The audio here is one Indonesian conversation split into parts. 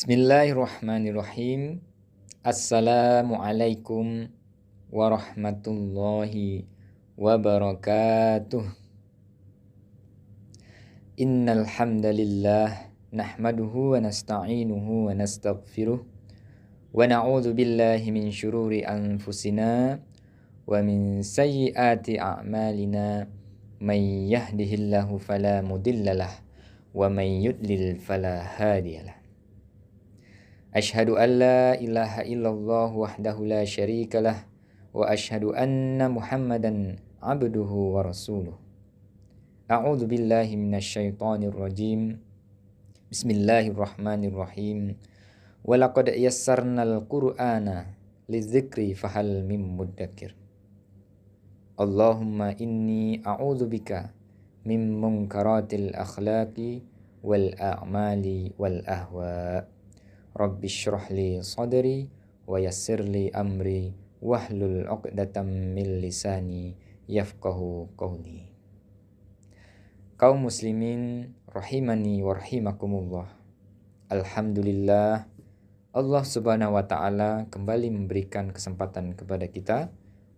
Bismillahirrahmanirrahim. Assalamualaikum warahmatullahi wabarakatuh. Innal hamdalillah nahmaduhu wa nasta'inuhu wa nastaghfiruh wa na'udzu billahi min syururi anfusina wa min sayyiati a'malina. May yahdihillahu fala mudhillalah wa may yudlil fala hadiyalah. Asyhadu an la ilaha illallah wahdahu la syarikalah wa asyhadu anna Muhammadan abduhu wa rasuluh. A'udzu billahi minasyaitonir rajim. Bismillahirrahmanirrahim. Wa laqad yassarnal qur'ana lidzikri fahal mim muddakir. Allahumma inni a'udzu bika min munkaratil akhlaqi wal a'mali wal ahwa. Rabbi syrah li sadri wa yassir li amri wahlul 'uqdatam min lisani yafqahu qawli. Kaum muslimin rahimani wa rahimakumullah. Alhamdulillah, Allah Subhanahu wa taala kembali memberikan kesempatan kepada kita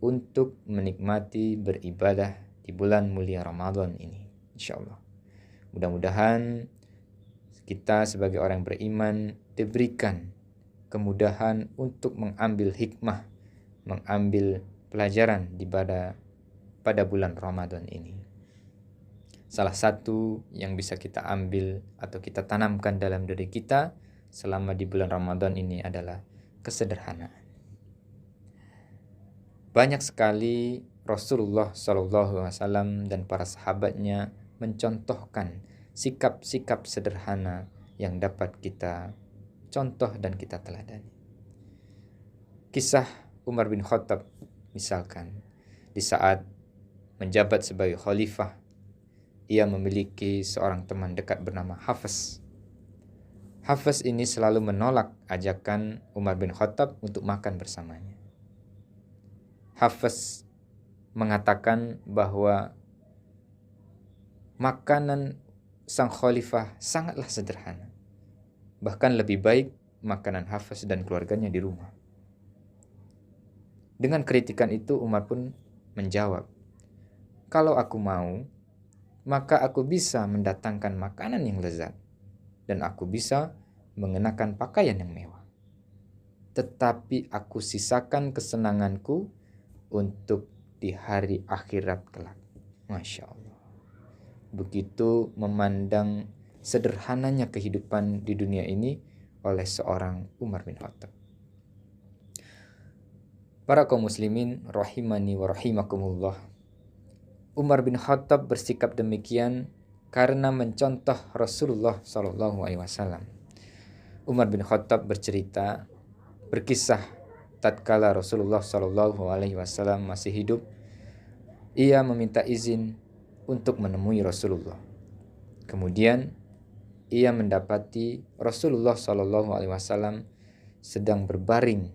untuk menikmati beribadah di bulan mulia Ramadan ini, insyaallah. Mudah-mudahan kita sebagai orang beriman diberikan kemudahan untuk mengambil hikmah, mengambil pelajaran pada bulan Ramadan ini. Salah satu yang bisa kita ambil atau kita tanamkan dalam diri kita selama di bulan Ramadan ini adalah kesederhanaan. Banyak sekali Rasulullah SAW dan para sahabatnya mencontohkan sikap-sikap sederhana yang dapat kita contoh dan kita teladani. Kisah Umar bin Khattab misalkan, di saat menjabat sebagai khalifah, ia memiliki seorang teman dekat bernama Hafs. Hafs ini selalu menolak ajakan Umar bin Khattab untuk makan bersamanya. Hafs mengatakan bahwa makanan sang khalifah sangatlah sederhana. Bahkan lebih baik makanan Hafs dan keluarganya di rumah. Dengan kritikan itu Umar pun menjawab, kalau aku mau, maka aku bisa mendatangkan makanan yang lezat dan aku bisa mengenakan pakaian yang mewah. Tetapi aku sisakan kesenanganku untuk di hari akhirat kelak. Masya Allah. Begitu memandang sederhananya kehidupan di dunia ini oleh seorang Umar bin Khattab. Para kaum muslimin rahimani wa rahimakumullah. Umar bin Khattab bersikap demikian karena mencontoh Rasulullah SAW. Umar bin Khattab berkisah tatkala Rasulullah SAW masih hidup, ia meminta izin untuk menemui Rasulullah. Kemudian ia mendapati Rasulullah SAW sedang berbaring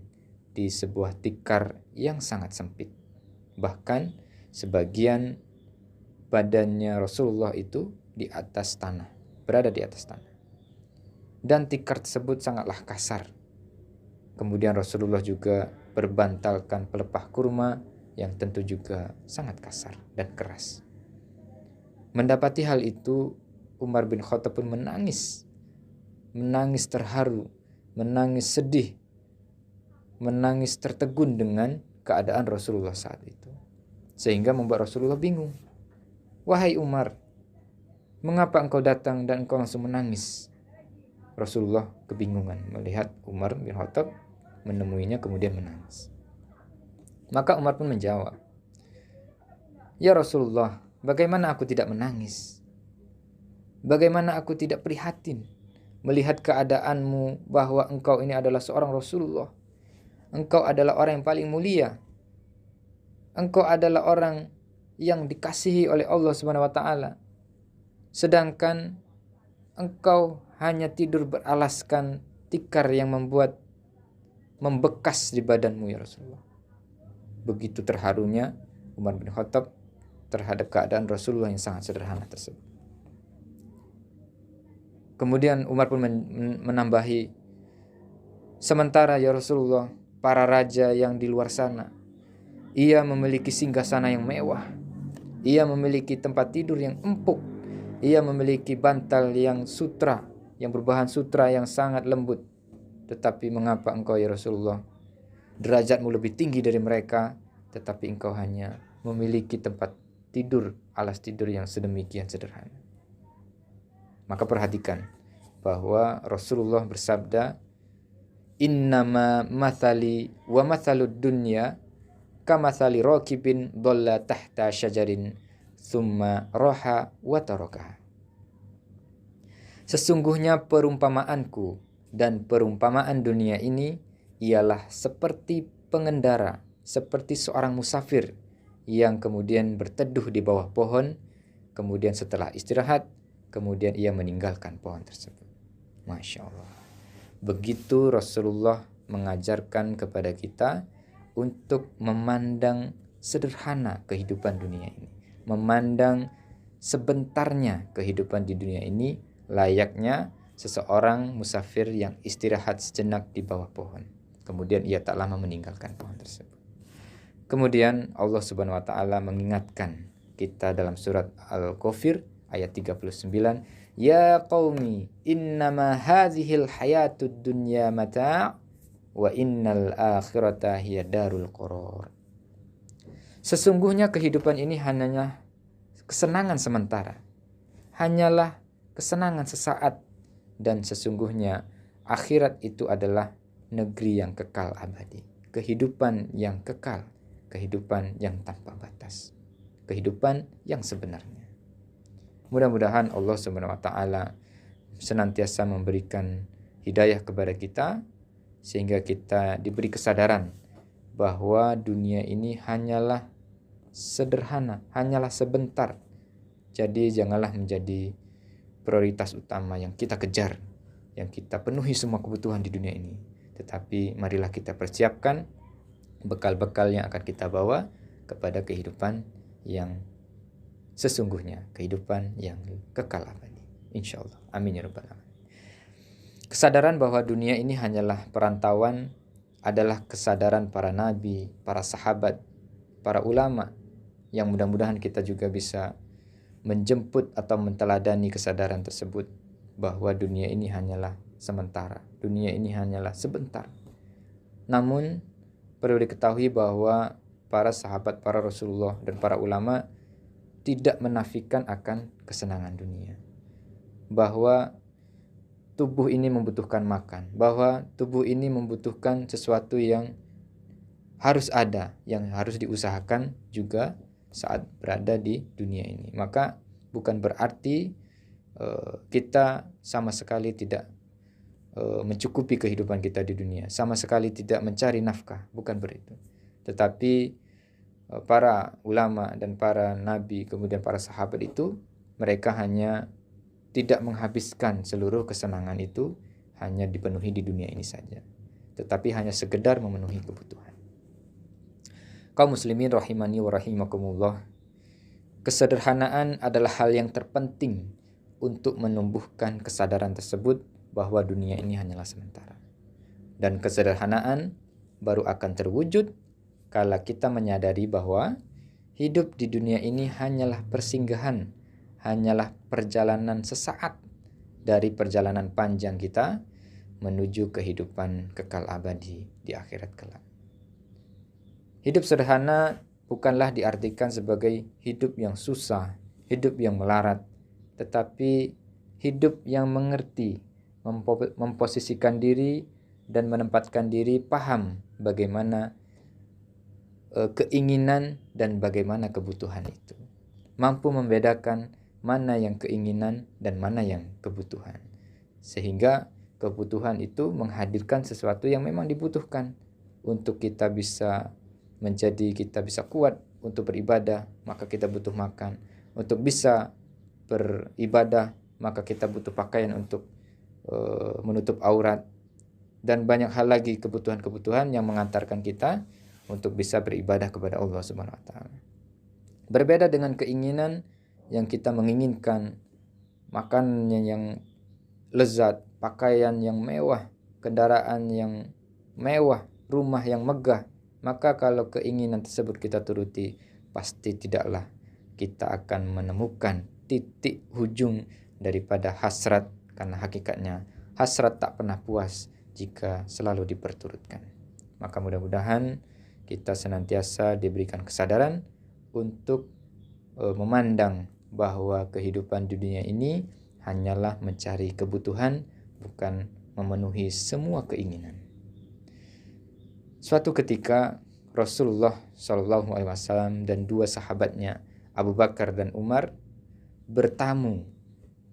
di sebuah tikar yang sangat sempit. Bahkan sebagian badannya Rasulullah itu di atas tanah, berada di atas tanah. Dan tikar tersebut sangatlah kasar. Kemudian Rasulullah juga berbantalkan pelepah kurma yang tentu juga sangat kasar dan keras. Mendapati hal itu, Umar bin Khattab pun menangis terharu, menangis sedih, menangis tertegun dengan keadaan Rasulullah saat itu. Sehingga membuat Rasulullah bingung. Wahai Umar, mengapa engkau datang dan engkau langsung menangis? Rasulullah kebingungan melihat Umar bin Khattab menemuinya kemudian menangis. Maka Umar pun menjawab, ya Rasulullah, bagaimana aku tidak menangis? Bagaimana aku tidak prihatin melihat keadaanmu bahwa engkau ini adalah seorang Rasulullah. Engkau adalah orang yang paling mulia. Engkau adalah orang yang dikasihi oleh Allah Subhanahu wa taala. Sedangkan engkau hanya tidur beralaskan tikar yang membekas di badanmu ya Rasulullah. Begitu terharunya Umar bin Khattab terhadap keadaan Rasulullah yang sangat sederhana tersebut. Kemudian Umar pun menambahi, sementara ya Rasulullah, para raja yang di luar sana, ia memiliki singgasana yang mewah, ia memiliki tempat tidur yang empuk, ia memiliki bantal yang berbahan sutra yang sangat lembut. Tetapi mengapa engkau ya Rasulullah, derajatmu lebih tinggi dari mereka, tetapi engkau hanya memiliki tempat tidur, alas tidur yang sedemikian sederhana. Maka perhatikan bahwa Rasulullah bersabda, innama mathali wa mathalud dunya kamathali raqibin dhalla tahta syajarin thumma raha wa tarakaha. Sesungguhnya perumpamaanku dan perumpamaan dunia ini ialah seperti pengendara, seperti seorang musafir yang kemudian berteduh di bawah pohon, kemudian setelah istirahat, kemudian ia meninggalkan pohon tersebut. Masya Allah. Begitu Rasulullah mengajarkan kepada kita untuk memandang sederhana kehidupan dunia ini. Memandang sebentarnya kehidupan di dunia ini layaknya seseorang musafir yang istirahat sejenak di bawah pohon. Kemudian ia tak lama meninggalkan pohon tersebut. Kemudian Allah Subhanahu wa taala mengingatkan kita dalam surat Al-Ghafir ayat 39, ya qaumi innama hadhil hayatud dunya mata' wa innal akhirata hiya darul qarar. Sesungguhnya kehidupan ini hanyalah kesenangan sementara, hanyalah kesenangan sesaat, dan sesungguhnya akhirat itu adalah negeri yang kekal abadi, kehidupan yang kekal, kehidupan yang tanpa batas, kehidupan yang sebenarnya. Mudah-mudahan Allah Subhanahu wa taala senantiasa memberikan hidayah kepada kita sehingga kita diberi kesadaran bahwa dunia ini hanyalah sederhana, hanyalah sebentar. Jadi janganlah menjadi prioritas utama yang kita kejar, yang kita penuhi semua kebutuhan di dunia ini. Tetapi marilah kita persiapkan bekal-bekal yang akan kita bawa kepada kehidupan yang sesungguhnya, kehidupan yang kekal abadi. Insyaallah. Amin ya rabbal alamin. Kesadaran bahwa dunia ini hanyalah perantauan adalah kesadaran para nabi, para sahabat, para ulama, yang mudah-mudahan kita juga bisa menjemput atau menteladani kesadaran tersebut bahwa dunia ini hanyalah sementara, dunia ini hanyalah sebentar. Namun perlu diketahui bahwa para sahabat, para Rasulullah dan para ulama tidak menafikan akan kesenangan dunia, bahwa tubuh ini membutuhkan makan, bahwa tubuh ini membutuhkan sesuatu yang harus ada, yang harus diusahakan juga saat berada di dunia ini. Maka bukan berarti kita sama sekali tidak mencukupi kehidupan kita di dunia, sama sekali tidak mencari nafkah, bukan begitu. Tetapi para ulama dan para nabi, kemudian para sahabat itu, mereka hanya tidak menghabiskan seluruh kesenangan itu hanya dipenuhi di dunia ini saja, tetapi hanya sekedar memenuhi kebutuhan. Kaum muslimin rahimani wa rahimakumullah, kesederhanaan adalah hal yang terpenting untuk menumbuhkan kesadaran tersebut bahwa dunia ini hanyalah sementara. Dan kesederhanaan baru akan terwujud kala kita menyadari bahwa hidup di dunia ini hanyalah persinggahan, hanyalah perjalanan sesaat dari perjalanan panjang kita menuju kehidupan kekal abadi di akhirat kelak. Hidup sederhana bukanlah diartikan sebagai hidup yang susah, hidup yang melarat, tetapi hidup yang mengerti, memposisikan diri dan menempatkan diri paham bagaimana keinginan dan bagaimana kebutuhan itu. Mampu membedakan mana yang keinginan dan mana yang kebutuhan. Sehingga kebutuhan itu menghadirkan sesuatu yang memang dibutuhkan untuk kita bisa kuat untuk beribadah, maka kita butuh makan. Untuk bisa beribadah, maka kita butuh pakaian untuk menutup aurat, dan banyak hal lagi kebutuhan-kebutuhan yang mengantarkan kita untuk bisa beribadah kepada Allah Subhanahu wa taala. Berbeda dengan keinginan yang kita menginginkan makanan yang lezat, pakaian yang mewah, kendaraan yang mewah, rumah yang megah, maka kalau keinginan tersebut kita turuti, pasti tidaklah kita akan menemukan titik ujung daripada hasrat, karena hakikatnya hasrat tak pernah puas jika selalu diperturutkan. Maka mudah-mudahan kita senantiasa diberikan kesadaran untuk memandang bahwa kehidupan di dunia ini hanyalah mencari kebutuhan, bukan memenuhi semua keinginan. Suatu ketika Rasulullah SAW dan dua sahabatnya, Abu Bakar dan Umar, bertamu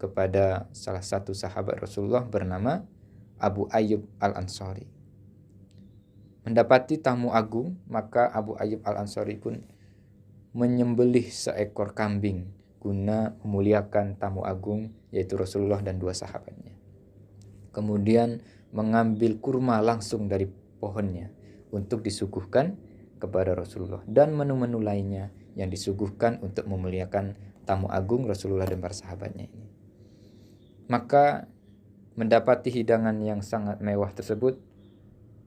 kepada salah satu sahabat Rasulullah bernama Abu Ayyub Al-Ansari. Mendapati tamu agung, maka Abu Ayyub Al-Ansari pun menyembelih seekor kambing guna memuliakan tamu agung, yaitu Rasulullah dan dua sahabatnya. Kemudian mengambil kurma langsung dari pohonnya untuk disuguhkan kepada Rasulullah, dan menu-menu lainnya yang disuguhkan untuk memuliakan tamu agung Rasulullah dan para sahabatnya ini. Maka mendapati hidangan yang sangat mewah tersebut,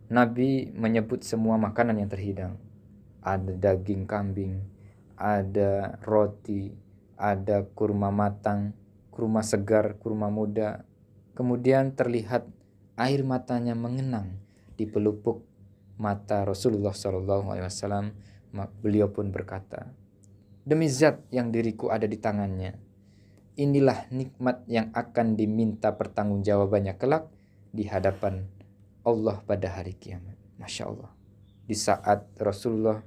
Nabi menyebut semua makanan yang terhidang. Ada daging kambing, ada roti, ada kurma matang, kurma segar, kurma muda. Kemudian terlihat air matanya mengenang di pelupuk mata Rasulullah SAW. Beliau pun berkata, "Demi zat yang diriku ada di tangannya, inilah nikmat yang akan diminta pertanggungjawabannya kelak di hadapan Allah pada hari kiamat." Masya Allah. Di saat Rasulullah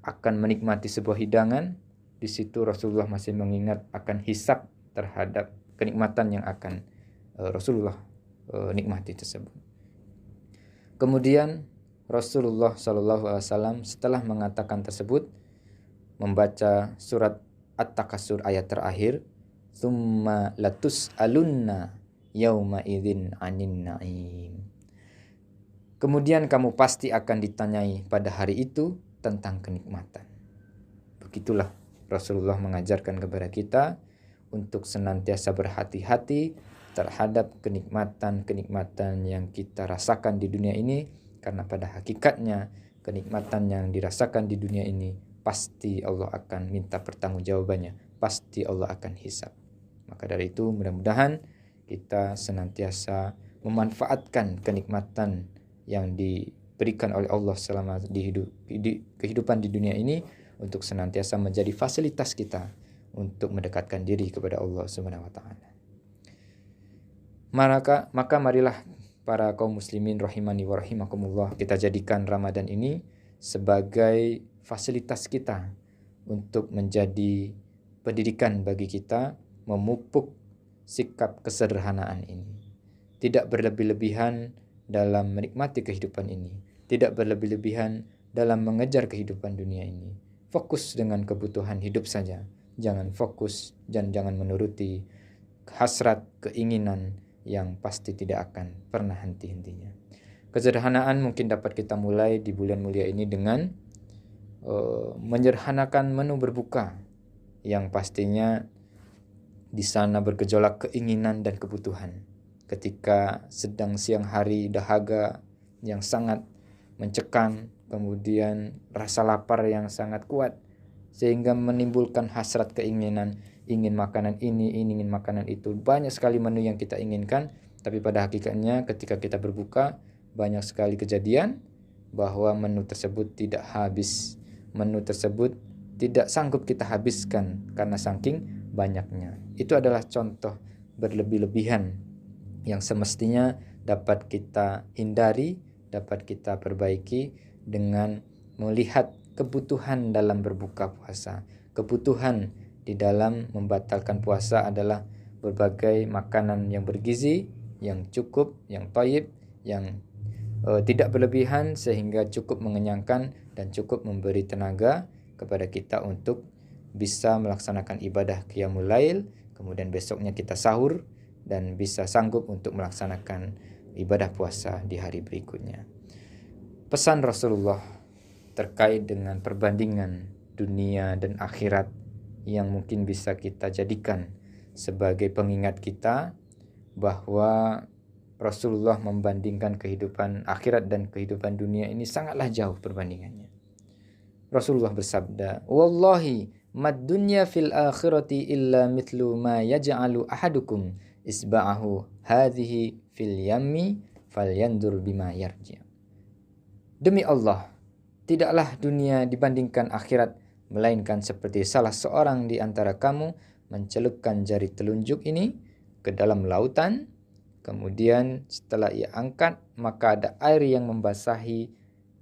akan menikmati sebuah hidangan, di situ Rasulullah masih mengingat akan hisab terhadap kenikmatan yang akan Rasulullah nikmati tersebut. Kemudian Rasulullah SAW setelah mengatakan tersebut, membaca surat At-Takasur ayat terakhir, "Tsumma latus'alunna yauma idzin 'anin na'im." Kemudian kamu pasti akan ditanyai pada hari itu tentang kenikmatan. Begitulah Rasulullah mengajarkan kepada kita untuk senantiasa berhati-hati terhadap kenikmatan-kenikmatan yang kita rasakan di dunia ini, karena pada hakikatnya kenikmatan yang dirasakan di dunia ini pasti Allah akan minta pertanggungjawabannya, pasti Allah akan hisab. Maka dari itu mudah-mudahan kita senantiasa memanfaatkan kenikmatan yang diberikan oleh Allah selama di kehidupan di dunia ini untuk senantiasa menjadi fasilitas kita untuk mendekatkan diri kepada Allah Subhanahu wa taala. Maka marilah para kaum muslimin rahimani wa rahimakumullah, kita jadikan Ramadan ini sebagai fasilitas kita untuk menjadi pendidikan bagi kita memupuk sikap kesederhanaan ini. Tidak berlebih-lebihan dalam menikmati kehidupan ini, tidak berlebih-lebihan dalam mengejar kehidupan dunia ini. Fokus dengan kebutuhan hidup saja. Jangan fokus dan jangan menuruti hasrat, keinginan yang pasti tidak akan pernah henti-hentinya. Kesederhanaan mungkin dapat kita mulai di bulan mulia ini dengan menyederhanakan menu berbuka, yang pastinya di sana bergejolak keinginan dan kebutuhan. Ketika sedang siang hari dahaga yang sangat mencekam, kemudian rasa lapar yang sangat kuat, sehingga menimbulkan hasrat keinginan, ingin makanan ini, ingin makanan itu. Banyak sekali menu yang kita inginkan, tapi pada hakikatnya ketika kita berbuka, banyak sekali kejadian bahwa menu tersebut tidak habis. Menu tersebut tidak sanggup kita habiskan karena saking banyaknya. Itu adalah contoh berlebih-lebihan yang semestinya dapat kita hindari, dapat kita perbaiki dengan melihat kebutuhan dalam berbuka puasa. Kebutuhan di dalam membatalkan puasa adalah berbagai makanan yang bergizi, yang cukup, yang thayyib, yang tidak berlebihan sehingga cukup mengenyangkan dan cukup memberi tenaga kepada kita untuk bisa melaksanakan ibadah qiyamul lail, kemudian besoknya kita sahur dan bisa sanggup untuk melaksanakan ibadah puasa di hari berikutnya. Pesan Rasulullah terkait dengan perbandingan dunia dan akhirat yang mungkin bisa kita jadikan sebagai pengingat kita bahwa Rasulullah membandingkan kehidupan akhirat dan kehidupan dunia ini sangatlah jauh perbandingannya. Rasulullah bersabda, "Wallahi mad dunya fil akhirati illa mithlu ma yaj'alu ahadukum isba'ahu hadhihi fil yammi falyandur bima yarji." Demi Allah, tidaklah dunia dibandingkan akhirat melainkan seperti salah seorang di antara kamu mencelupkan jari telunjuk ini ke dalam lautan. Kemudian setelah ia angkat, maka ada air yang membasahi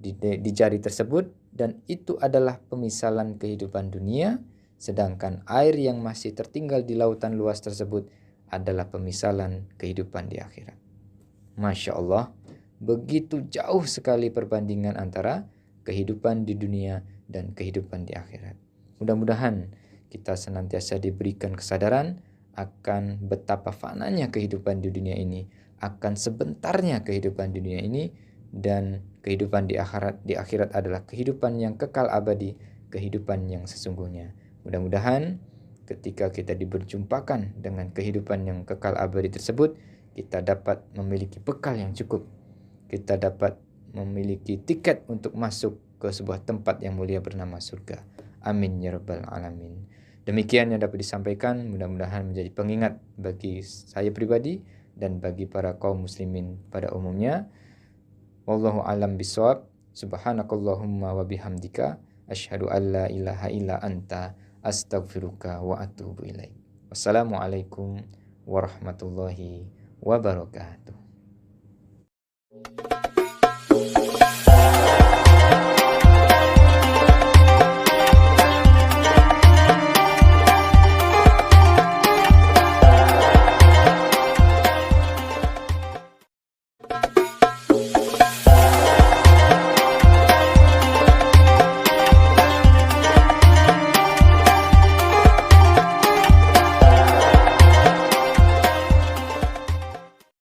di jari tersebut, dan itu adalah pemisalan kehidupan dunia, sedangkan air yang masih tertinggal di lautan luas tersebut adalah pemisalan kehidupan di akhirat. Masya Allah, begitu jauh sekali perbandingan antara kehidupan di dunia dan kehidupan di akhirat. Mudah-mudahan kita senantiasa diberikan kesadaran akan betapa fananya kehidupan di dunia ini, akan sebentarnya kehidupan di dunia ini, dan kehidupan di akhirat adalah kehidupan yang kekal abadi, kehidupan yang sesungguhnya. Mudah-mudahan ketika kita diberjumpakan dengan kehidupan yang kekal abadi tersebut, kita dapat memiliki bekal yang cukup. Kita dapat memiliki tiket untuk masuk ke sebuah tempat yang mulia bernama surga. Amin ya rabbal alamin. Demikian yang dapat disampaikan, mudah-mudahan menjadi pengingat bagi saya pribadi dan bagi para kaum muslimin pada umumnya. Wallahu alam bisawab. Subhanakallahumma wa bihamdika asyhadu an la ilaha illa anta astaghfiruka wa atubu ilaik. Wassalamualaikum warahmatullahi wabarakatuh.